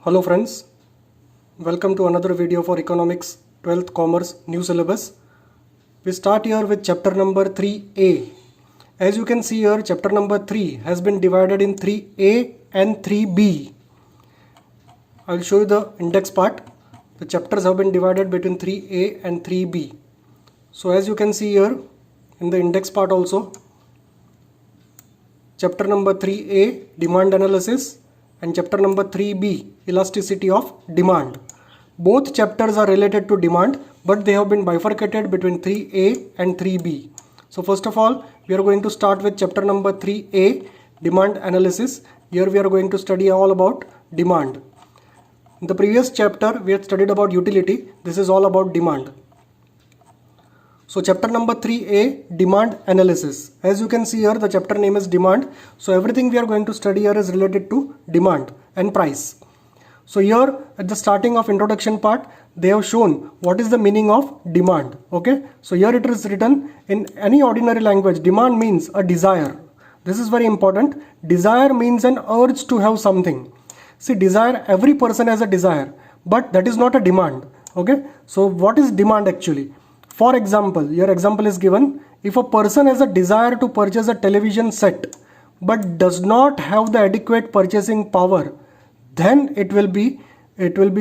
Hello friends, welcome to another video for Economics 12th Commerce new syllabus. We start here with chapter number 3A. As you can see here, chapter number 3 has been divided in 3A and 3B. I'll show you the index part. The chapters have been divided between 3A and 3B. So as you can see here in the index part also, chapter number 3A, demand analysis, and chapter number 3B, elasticity of demand. Both chapters are related to demand, but they have been bifurcated between 3A and 3B. So first of all, we are going to start with chapter number 3A, demand analysis. Here we are going to study all about demand. In the previous chapter, we had studied about utility. This is all about demand. So chapter number 3A, demand analysis. As you can see here, the chapter name is demand. So everything we are going to study here is related to demand and price. So here at the starting of introduction part, they have shown what is the meaning of demand. Okay. So here it is written in any ordinary language. Demand means a desire. This is very important. Desire means an urge to have something. See, desire, every person has a desire, but that is not a demand. Okay. So what is demand actually? For example, your example is given. If a person has a desire to purchase a television set but does not have the adequate purchasing power, then it will be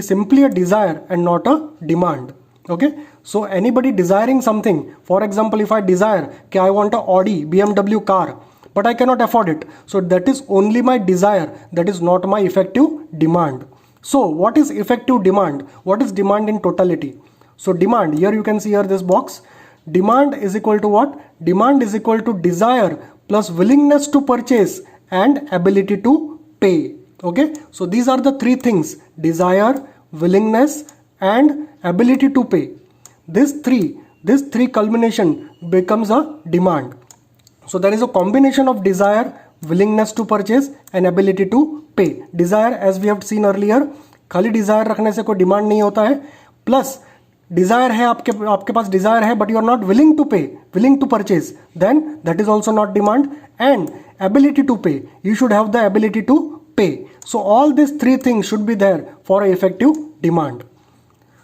simply a desire and not a demand. Okay. So anybody desiring something, for example, if I desire that I want a Audi BMW car, but I cannot afford it, so that is only my desire, that is not my effective demand. So what is effective demand? What is demand in totality? So demand, here you can see here this box. Demand is equal to what? Demand is equal to desire plus willingness to purchase and ability to pay. Okay. So these are the three things: desire, willingness and ability to pay. This three culmination becomes a demand. So there is a combination of desire, willingness to purchase and ability to pay. Desire, as we have seen earlier, खाली desire रखने से कोई demand नहीं होता है. Plus desire है, आपके पास desire है, but you are not willing to pay, willing to purchase, then that is also not demand. And ability to pay, you should have the ability to pay. So all these three things should be there for an effective demand.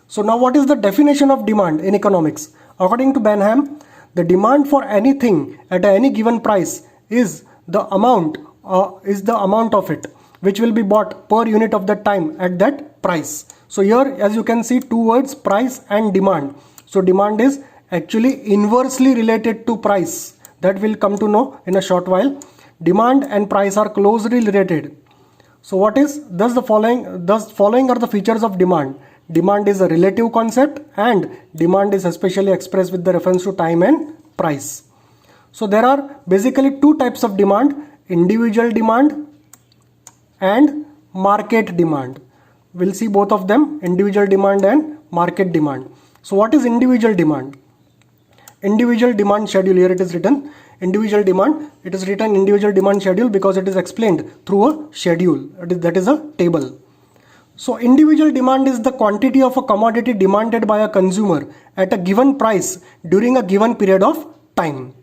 So now what is the definition of demand in economics? According to Benham, the demand for anything at any given price is the amount of it which will be bought per unit of that time at that price. So here, as you can see, two words, price and demand. So demand is actually inversely related to price. That we'll come to know in a short while. Demand and price are closely related. So what is thus the following are the features of demand. Demand is a relative concept and demand is especially expressed with the reference to time and price. So there are basically two types of demand: individual demand and market demand. We'll see both of them, individual demand and market demand. So what is individual demand? Individual demand schedule, here it is written individual demand. It is written individual demand schedule because it is explained through a schedule, that is a table. So individual demand is the quantity of a commodity demanded by a consumer at a given price during a given period of time.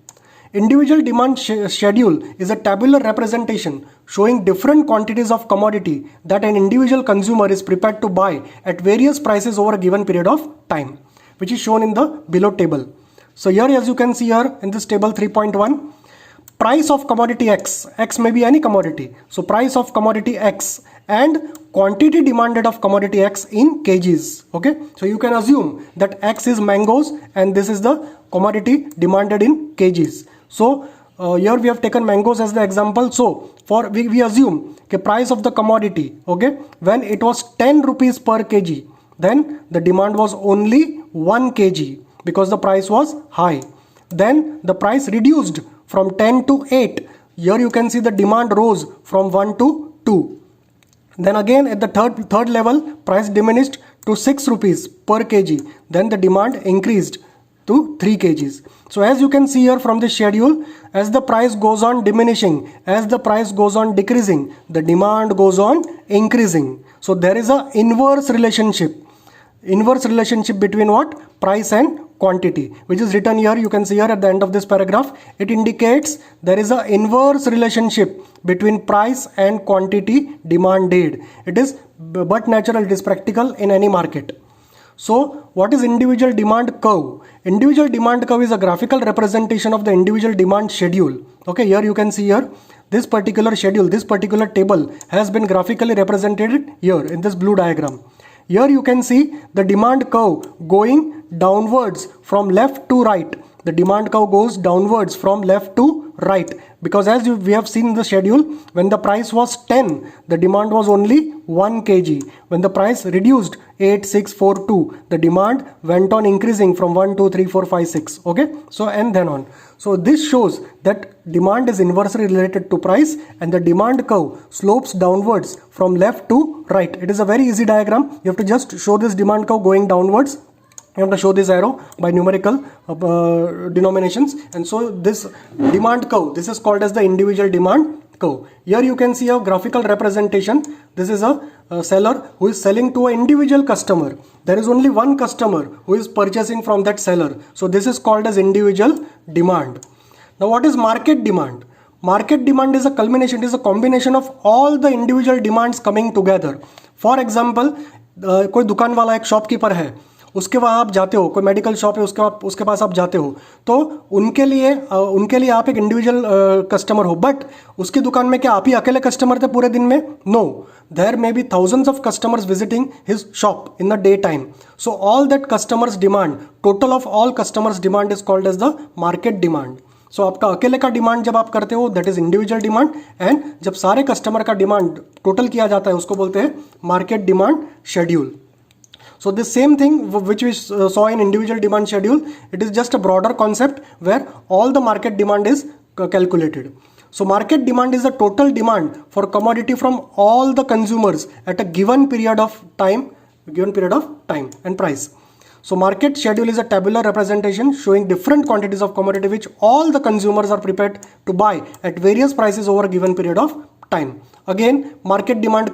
Individual demand schedule is a tabular representation showing different quantities of commodity that an individual consumer is prepared to buy at various prices over a given period of time, which is shown in the below table. So here, as you can see here in this table 3.1, price of commodity X may be any commodity. So price of commodity X and quantity demanded of commodity X in kgs. Okay. So you can assume that X is mangoes and this is the commodity demanded in kgs. So here we have taken mangoes as the example. So for we assume the price of the commodity, okay, when it was 10 rupees per kg, then the demand was only 1 kg because the price was high. Then the price reduced from 10 to 8. Here you can see the demand rose from 1 to 2. Then again at the third level, price diminished to 6 rupees per kg. Then the demand increased to 3 kgs. So as you can see here from the schedule, as the price goes on diminishing, as the price goes on decreasing, the demand goes on increasing. So there is a inverse relationship between what? Price and quantity, which is written here. You can see here at the end of this paragraph. It indicates there is an inverse relationship between price and quantity demanded. It is but natural, it is practical in any market. So what is individual demand curve? Individual demand curve is a graphical representation of the individual demand schedule. Okay, here you can see here this particular schedule, this particular table has been graphically represented here in this blue diagram. Here you can see the demand curve going downwards from left to right. The demand curve goes downwards from left to right, because as we have seen in the schedule, when the price was 10, the demand was only 1 kg. When the price reduced 8, 6, 4, 2, the demand went on increasing from 1, 2, 3, 4, 5, 6. Okay, so and then on. So this shows that demand is inversely related to price, and the demand curve slopes downwards from left to right. It is a very easy diagram. You have to just show this demand curve going downwards. You have to show this arrow by numerical denominations, and so this demand curve, this is called as the individual demand curve. Here you can see a graphical representation. This is a seller who is selling to an individual customer. There is only one customer who is purchasing from that seller. So this is called as individual demand. Now what is market demand? Market demand is a culmination, it is a combination of all the individual demands coming together. For example, कोई दुकान वाला एक shopkeeper है, उसके वहाँ आप जाते हो, कोई मेडिकल शॉप है उसके पास आप जाते हो, तो उनके लिए आप एक इंडिविजुअल कस्टमर हो, बट उसकी दुकान में क्या आप ही अकेले कस्टमर थे पूरे दिन में? No, there may be thousands of customers visiting his shop in the day time. So all that customers demand, total of all customers demand is called as the market demand. So आपका अकेले का demand जब आप करते हो, that is individual demand, and जब सारे customer का डिमांड टोटल किया जाता है उसको बोलते हैं market demand schedule. So the same thing which we saw in individual demand schedule, it is just a broader concept where all the market demand is calculated. So market demand is the total demand for commodity from all the consumers at a given period of time and price. So market schedule is a tabular representation showing different quantities of commodity which all the consumers are prepared to buy at various prices over a given period of time. Again, market demand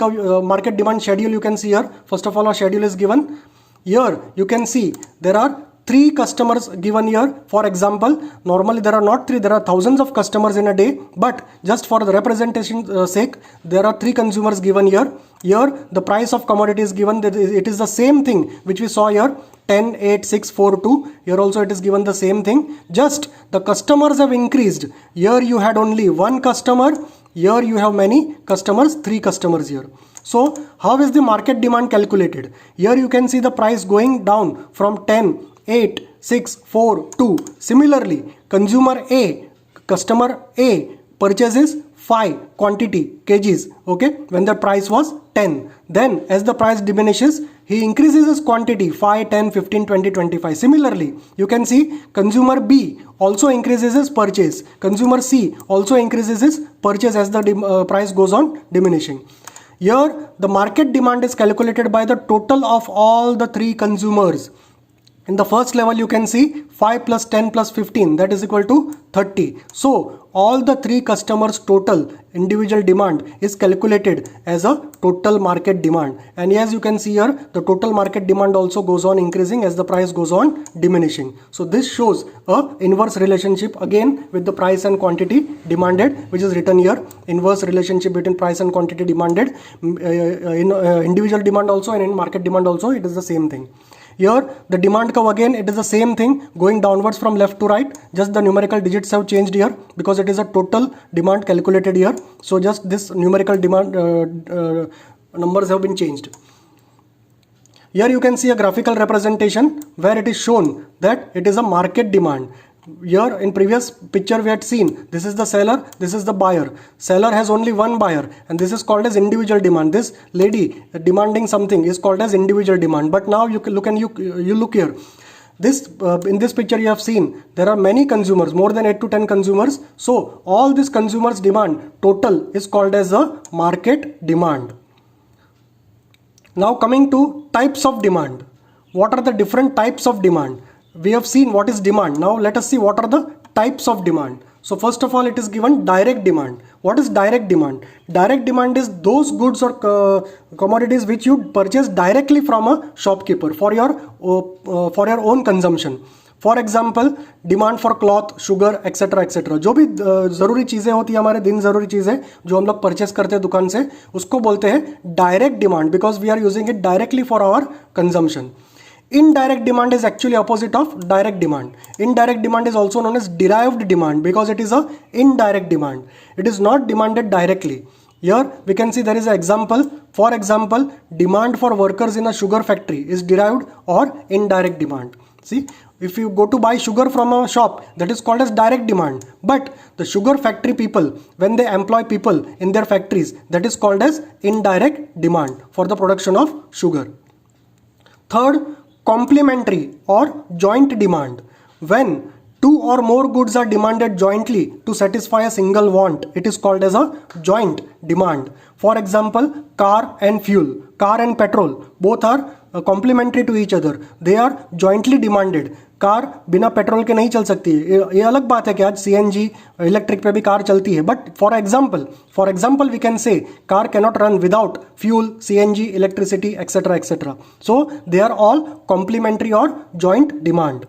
schedule you can see here. First of all, a schedule is given. Here you can see there are 3 customers given here. For example, normally there are not 3, there are thousands of customers in a day, but just for the representation sake, there are 3 consumers given here. Here the price of commodity is given, that it is the same thing which we saw here, 10, 8, 6, 4, 2. Here also it is given the same thing, just the customers have increased. Here you had only 1 customer, here you have many customers, 3 customers here. So how is the market demand calculated? Here you can see the price going down from 10, 8, 6, 4, 2. Similarly, customer A purchases 5 quantity kgs, okay, when the price was 10. Then as the price diminishes, he increases his quantity 5, 10, 15, 20, 25. Similarly, you can see consumer B also increases his purchase. Consumer C also increases his purchase as the price goes on diminishing. Here the market demand is calculated by the total of all the 3 consumers. In the first level you can see 5 plus 10 plus 15, that is equal to 30. So all the 3 customers total individual demand is calculated as a total market demand, and as you can see here, the total market demand also goes on increasing as the price goes on diminishing. So this shows a inverse relationship again with the price and quantity demanded, which is written here, inverse relationship between price and quantity demanded. In individual demand also and in market demand also it is the same thing. Here the demand curve again, it is the same thing going downwards from left to right, just the numerical digits have changed here because it is a total demand calculated here. So just this numerical demand numbers have been changed. Here you can see a graphical representation where it is shown that it is a market demand. Here in previous picture we had seen this is the seller, this is the buyer. Seller has only one buyer and this is called as individual demand. This lady demanding something is called as individual demand. But now you look here. This in this picture you have seen there are many consumers, more than 8 to 10 consumers. So all this consumers demand total is called as a market demand. Now coming to types of demand. What are the different types of demand? We have seen what is demand. Now let us see what are the types of demand. So first of all, it is given direct demand. What is direct demand? Direct demand is those goods or commodities which you purchase directly from a shopkeeper for your own consumption. For example demand for cloth, sugar etcetera etcetera, जो भी ज़रूरी चीज़ें होती है हमारे दिन ज़रूरी चीज़ें जो हम लोग परचेस करते हैं दुकान से, उसको बोलते हैं direct demand, because we are using it directly for our consumption. Indirect demand is actually opposite of direct demand. Indirect demand is also known as derived demand because it is a indirect demand. It is not demanded directly. Here we can see there is an example. For example, demand for workers in a sugar factory is derived or indirect demand. See, if you go to buy sugar from a shop, that is called as direct demand. But the sugar factory people, when they employ people in their factories, that is called as indirect demand for the production of sugar. Third, complementary or joint demand. When two or more goods are demanded jointly to satisfy a single want, it is called as a joint demand. For example, car and fuel, car and petrol, both are complementary to each other. They are jointly demanded. Car बिना petrol के नहीं चल सकती है, ये अलग बात है कि आज सीएनजी इलेक्ट्रिक पे भी कार चलती है, but for example we can say car cannot run without fuel, CNG, electricity etcetera etcetera. So they are all complementary और joint demand.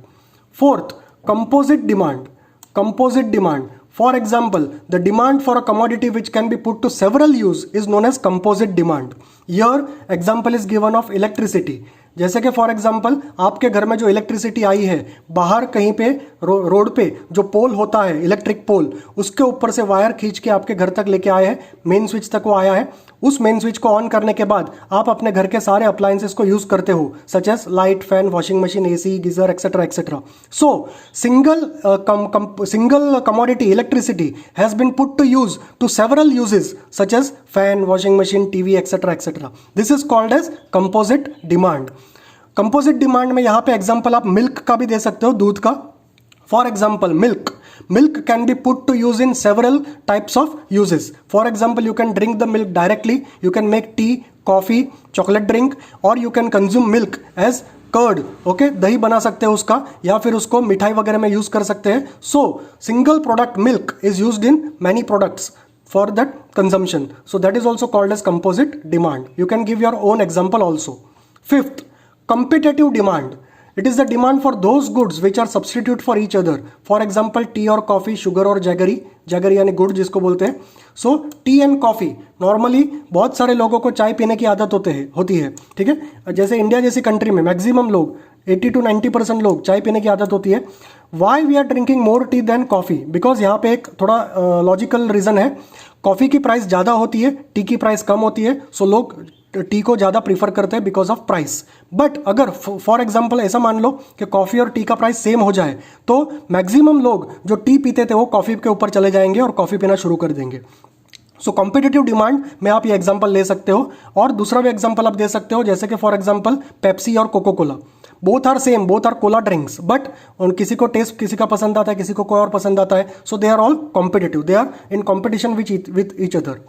Fourth, composite demand. For example, the demand for a commodity which can be put to several use is known as composite demand. Here example is given of electricity. जैसे कि for example आपके घर में जो electricity आई है, बाहर कहीं पे रोड पे जो पोल होता है, इलेक्ट्रिक पोल, उसके ऊपर से वायर खींच के आपके घर तक लेके आए हैं, मेन स्विच तक वो आया है. उस मेन स्विच को ऑन करने के बाद आप अपने घर के सारे अप्लायंसेस को यूज करते हो, such as light, fan, washing machine, AC, geyser etcetera etcetera. So single commodity electricity has been put to use to several uses such as fan, washing machine, TV etcetera etcetera. This is called as composite demand. Composite demand में यहाँ पे example आप milk का भी दे सकते हो, दूध का. For example milk can be put to use in several types of uses. For example, you can drink the milk directly, you can make tea, coffee, chocolate drink, or you can consume milk as curd. Okay, दही बना सकते हैं उसका, या फिर उसको मिठाई वगैरह में यूज कर सकते हैं. सो single product milk is used in many products for that consumption. So that is also called as composite demand. You can give your own example also. Fifth, competitive demand. It is the demand for those goods which are substitute for each other. For example, tea or coffee, sugar or jaggery. जगरी यानी गुड़ जिसको बोलते हैं. So T and coffee, normally बहुत सारे लोगों को चाय पीने की आदत होती है, ठीक है. जैसे इंडिया जैसी कंट्री में मैक्सिमम लोग 80 to 90% लोग चाय पीने की आदत होती है. Why we are drinking more tea than coffee? Because यहाँ पे एक थोड़ा लॉजिकल रीज़न है. कॉफ़ी की प्राइस ज़्यादा होती है, टी की प्राइस कम होती है, सो लोग टी को ज़्यादा प्रीफर करते हैं बिकॉज ऑफ प्राइस. बट अगर फॉर एग्जांपल ऐसा मान लो कि कॉफ़ी और टी का प्राइस सेम हो जाए, तो मैक्सिमम लोग जो टी पीते थे वो कॉफ़ी के ऊपर चले जाएंगे और कॉफ़ी पीना शुरू कर देंगे. सो कॉम्पिटिटिव डिमांड में आप ये एग्जांपल ले सकते हो. और दूसरा भी एग्जांपल आप दे सकते हो, जैसे कि फॉर एग्जांपल पेप्सी और Coca Cola. Both are same, both are cola drinks, but किसी को टेस्ट किसी का पसंद आता है, किसी को कोई और पसंद आता है. So they are all competitive, they are in competition with each other.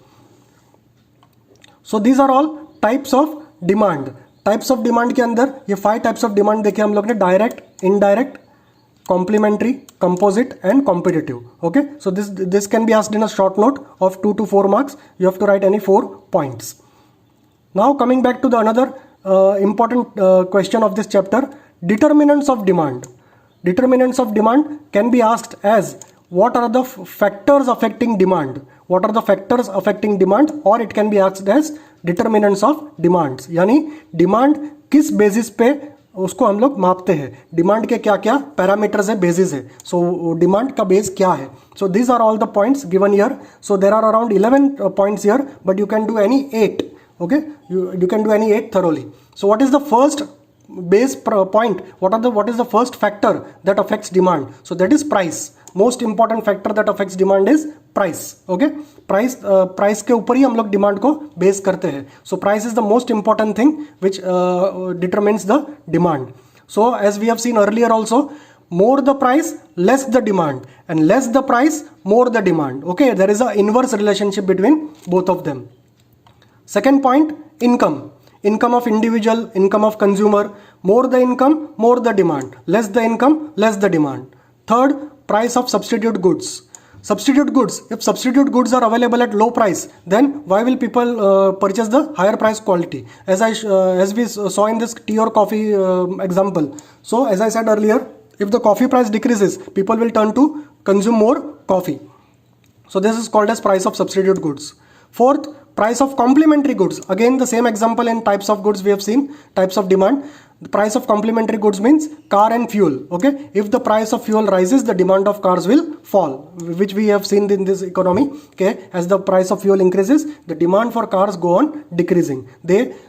So these are all types of demand. Types of demand के अंदर ये 5 टाइप्स ऑफ डिमांड देखे हम लोग ने: direct, indirect, complementary, composite and competitive. Okay, so this can be asked in a short note of 2 to 4 marks. You have to write any 4 points. Now coming back to the another important question of this chapter, determinants of demand. Determinants of demand can be asked as what are the factors affecting demand? What are the factors affecting demand? Or it can be asked as determinants of demands. यानी demand किस basis पे उसको हम लोग मापते हैं, demand के क्या क्या पैरामीटर्स है, बेसिस है. सो डिमांड का बेस क्या है? So these are all the points given here. So there are around 11 points here, but you can do any 8. okay, you can do any 8 thoroughly. So what is the first base point? What is the first factor that affects demand? So that is price. Most important factor that affects demand is price. Okay, price के ऊपर ही हम लोग demand को base करते हैं. So price is the most important thing which determines the demand. So as we have seen earlier also, more the price, less the demand, and less the price, more the demand. Okay, there is a inverse relationship between both of them. Second point, income. Income of individual, income of consumer. More the income, more the demand. Less the income, less the demand. Third, price of substitute goods. Substitute goods. If substitute goods are available at low price, then why will people purchase the higher price quality? As we saw in this tea or coffee example. So as I said earlier, If the coffee price decreases, people will turn to consume more coffee. So this is called as price of substitute goods. Fourth, price of complementary goods. Again, the same example in types of goods we have seen, types of demand. The price of complementary goods means car and fuel. Okay, if the price of fuel rises, the demand of cars will fall, which we have seen in this economy. Okay, as the price of fuel increases, the demand for cars go on decreasing.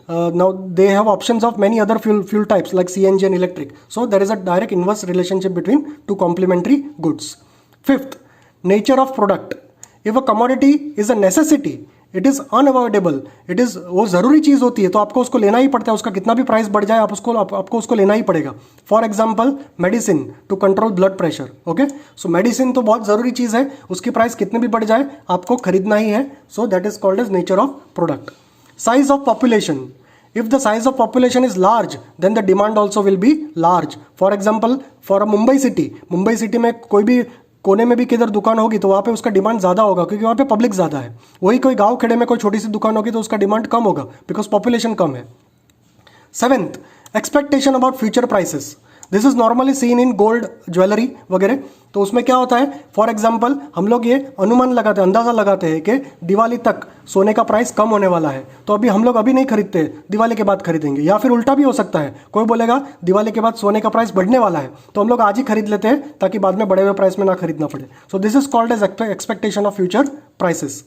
Now they have options of many other fuel types like CNG and electric. So there is a direct inverse relationship between two complementary goods. Fifth, nature of product. If a commodity is a necessity, it is unavoidable, it is, वो ज़रूरी चीज़ होती है तो आपको उसको लेना ही पड़ता है, उसका कितना भी प्राइस बढ़ जाए आपको उसको लेना ही पड़ेगा. For example medicine to control blood pressure. Okay, so medicine तो बहुत ज़रूरी चीज़ है, उसकी प्राइस कितनी भी बढ़ जाए आपको खरीदना ही है. So that is called as nature of product. Size of population. If the size of population is large, then the demand also will be large. For example, for a Mumbai city में कोई भी कोने में भी किधर दुकान होगी तो वहाँ पे उसका डिमांड ज़्यादा होगा क्योंकि वहाँ पे पब्लिक ज़्यादा है. वही कोई गांव खेड़े में कोई छोटी सी दुकान होगी तो उसका डिमांड कम होगा बिकॉज पॉपुलेशन कम है. Seventh, expectation about future prices. This is normally seen in gold jewellery वगैरह. तो उसमें क्या होता है, फॉर एग्जाम्पल हम लोग ये अनुमान लगाते हैं, अंदाज़ा लगाते हैं कि दिवाली तक सोने का प्राइस कम होने वाला है तो हम लोग अभी नहीं खरीदते, दिवाली के बाद खरीदेंगे. या फिर उल्टा भी हो सकता है, कोई बोलेगा दिवाली के बाद सोने का प्राइस बढ़ने वाला है तो हम लोग आज ही खरीद लेते हैं ताकि बाद में बढ़े हुए प्राइस में ना खरीदना पड़े. So this is called as expectation of future prices.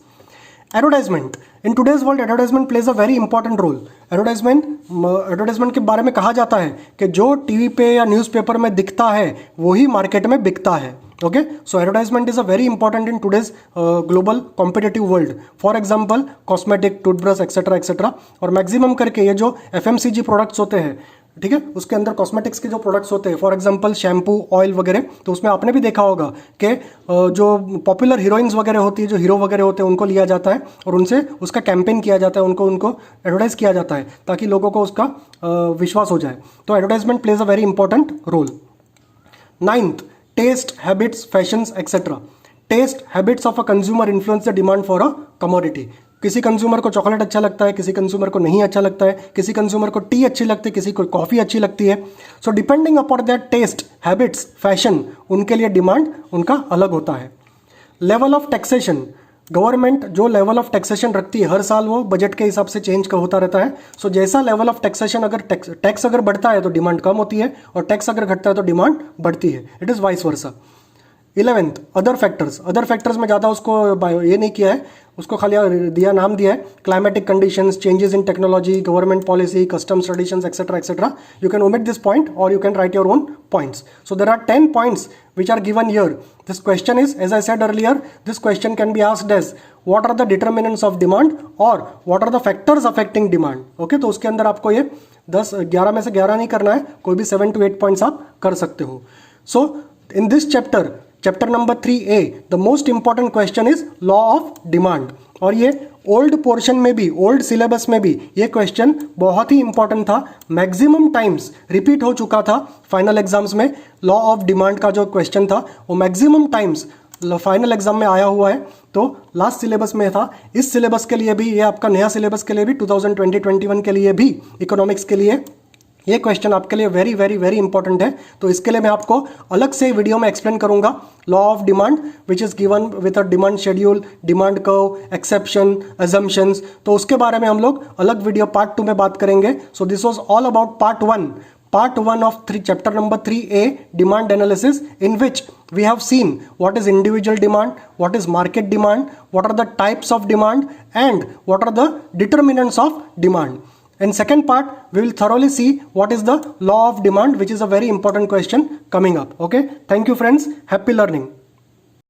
Advertisement. In today's world advertisement plays a very important role. Advertisement के बारे में कहा जाता है कि जो टीवी पे या न्यूज़पेपर में दिखता है वही मार्केट में बिकता है. Okay, so advertisement is a very important in today's global competitive world. For example cosmetic, toothbrush etcetera etcetera. और मैक्सिमम करके ये जो FMCG प्रोडक्ट्स होते हैं, ठीक है, उसके अंदर कॉस्मेटिक्स के जो प्रोडक्ट्स होते हैं, फॉर एग्जांपल शैम्पू, ऑयल वगैरह, तो उसमें आपने भी देखा होगा कि जो पॉपुलर हीरोइंस वगैरह होती है, जो हीरो वगैरह होते हैं, उनको लिया जाता है और उनसे उसका कैंपेन किया जाता है, उनको एडवर्टाइज किया जाता है ताकि लोगों को उसका विश्वास हो जाए. तो advertisement plays a very important role. Ninth, taste, habits, fashions etcetera. Taste, habits of a consumer influence the demand for a commodity. किसी कंज्यूमर को चॉकलेट अच्छा लगता है, किसी कंज्यूमर को नहीं अच्छा लगता है, किसी कंज्यूमर को टी अच्छी लगती है, किसी को कॉफ़ी अच्छी लगती है. So depending upon that taste, habits, fashion, उनके लिए डिमांड उनका अलग होता है. Level of taxation. गवर्नमेंट जो लेवल ऑफ टैक्सेशन रखती है हर साल वो बजट के हिसाब से चेंज होता रहता है. सो जैसा लेवल ऑफ टैक्सेशन, अगर टैक्स अगर बढ़ता है तो डिमांड कम होती है और टैक्स अगर घटता है तो डिमांड बढ़ती है. It is vice versa. 11th, other factors. Other factors में ज़्यादा उसको ये नहीं किया है, उसको खाली नाम दिया है. Climatic conditions, changes in technology, government policy, customs, traditions etcetera etcetera. You can omit this point or you can write your own points. So there are 10 points which are given here. This question is, as I said earlier, this question can be asked as what are the determinants of demand or what are the factors affecting demand. Okay, तो उसके अंदर आपको ये 11 में से 11 नहीं करना है, कोई भी 7 to 8 points आप कर सकते हो. So in this chapter number 3A, the most important question is law of demand. और ये ओल्ड पोर्शन में भी, ओल्ड सिलेबस में भी ये क्वेश्चन बहुत ही इंपॉर्टेंट था. मैक्सिमम टाइम्स रिपीट हो चुका था फाइनल एग्जाम्स में. लॉ ऑफ डिमांड का जो क्वेश्चन था वो मैक्सिमम टाइम्स फाइनल एग्जाम में आया हुआ है. तो लास्ट सिलेबस में था, इस सिलेबस के लिए भी, ये आपका नया सिलेबस के लिए भी, 2020-21 के लिए भी, इकोनॉमिक्स के लिए ये क्वेश्चन आपके लिए वेरी वेरी वेरी इंपॉर्टेंट है. तो इसके लिए मैं आपको अलग से वीडियो में एक्सप्लेन करूंगा law of demand which is given with a demand schedule, demand curve, exception, assumptions. तो उसके बारे में हम लोग अलग वीडियो पार्ट 2 में बात करेंगे. So this was all about part 1 of chapter number 3A, demand analysis, in which we have seen what is individual demand, what is market demand, what are the types of demand, and what are the determinants of demand. In second part, we will thoroughly see what is the law of demand, which is a very important question coming up. Okay, thank you friends, happy learning.